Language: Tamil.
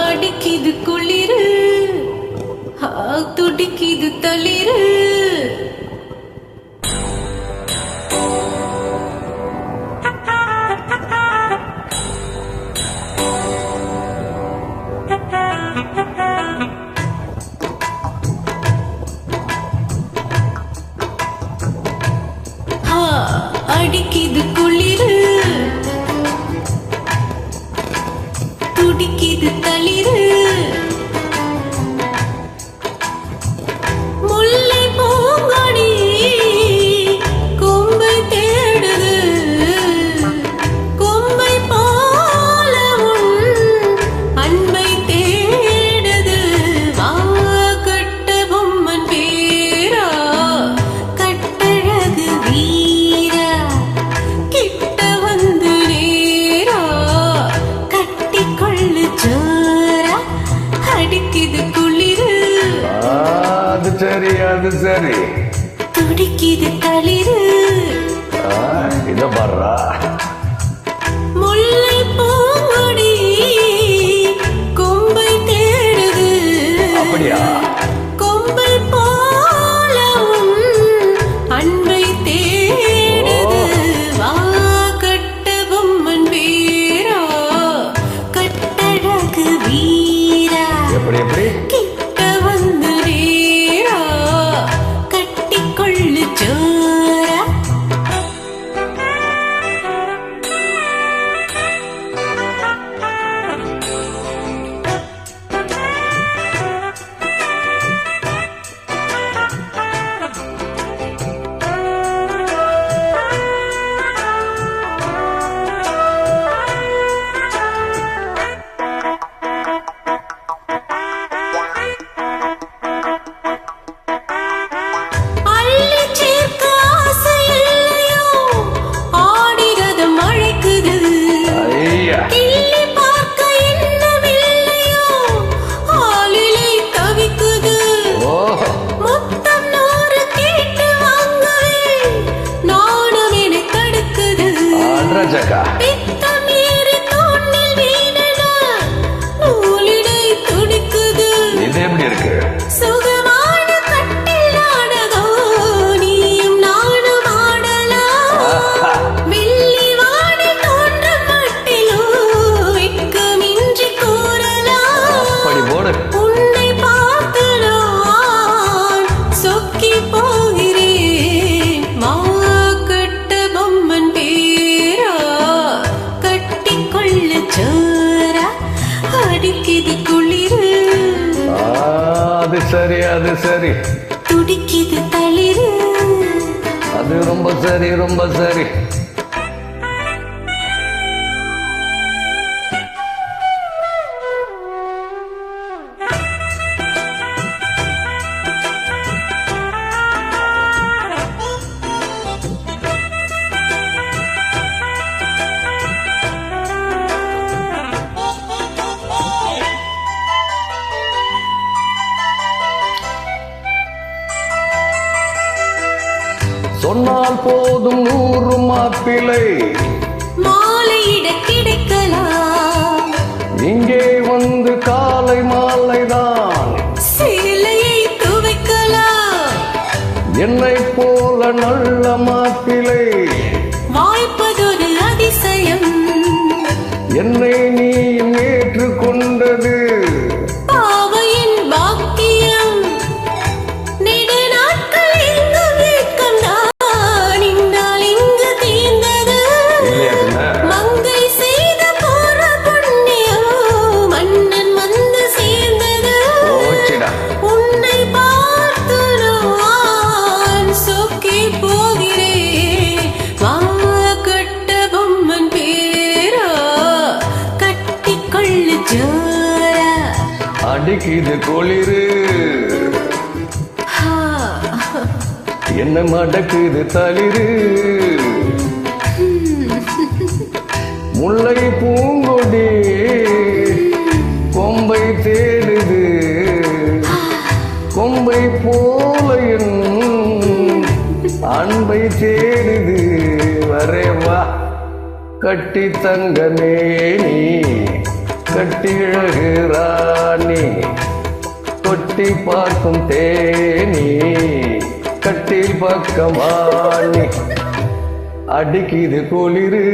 அடிக்கிது குளிரு துடிக்கிது தளிரு அடிக்கிது குளிரு துடிக்கிது தளிரு முல்லை பூங்கொடி கொம்பை தேடுது கொம்பை போல அன்பை தேடுது வா கட்ட பொம்மன் பேரா கட்டழகு வீரா கிட்ட வந்து நேரா கட்டிக்கொள்ளு ஜோரா அடிக்கிது குளிரு அது சரி அது சரி துடிக்கிது தளிரு இத பாடுறா முல்லை பூங்கொடி கொம்பை தேடுது அப்படியா கொம்பை போல அன்பை தேடுது வா கட்ட பொம்மன் வீரா கட்டழகு வீரா எப்படி எப்படி கிட்ட வந்து நேரா கட்டிக்கொள்ளு ஜோரா ஜக்கா இது எப்படி இருக்கு சுகமான கட்டில் நாடகம் நீயும் நானும் ஆடலாம் வெள்ளி வானில் தோன்றும் மட்டிலும் வெட்கமின்றி கூறலாம் அப்படி போடு உன்னை பார்த்து நான் சொக்கி போகிறேன் மா கட்ட பொம்மன் பேரா கட்டிக்கொள்ளு ஜோரா அடிக்கிது குளிரு அது சரி அது சரி துடிக்கிது தளிரு அது ரொம்ப சரி ரொம்ப சரி சொன்னால் போதும் 100 மாப்பிளை மாலையிட கிடைக்கலாம் இங்கே வந்து காலை மாலைதான் சேலையை துவைக்கலாம் என்னை போல நல்ல மாப்பிளை வாய்ப்பதொரு அதிசயம் என்னை நீயும் ஏற்றுக்கொண்டது பாவையின் பாக்கியம் நெடு நாட்கள் இங்கு வீக்கம் தான் இந்நாள் இங்கு தீர்ந்தது மங்கை செய்த போற புண்ணியம் மன்னன் வந்து சேர்ந்தது உன்னை பார்த்து நான் சொக்கி போகிறேன் வா கட்ட பொம்மன் பேரா கட்டிக்கொள்ளு ஜோரா அடிக்குது குளிரு என்ன மடக்குது தளிரு முல்லை பூங்கொடி கொம்பை தேடுது கொம்பை போல என் அன்பை தேடுது வரே வா கட்டி தங்கமே நீ கட்டி அழகு ராணி கொட்டி பார்க்கும் தேனி கட்டில் பக்கமானி அடிக்குது குளிரு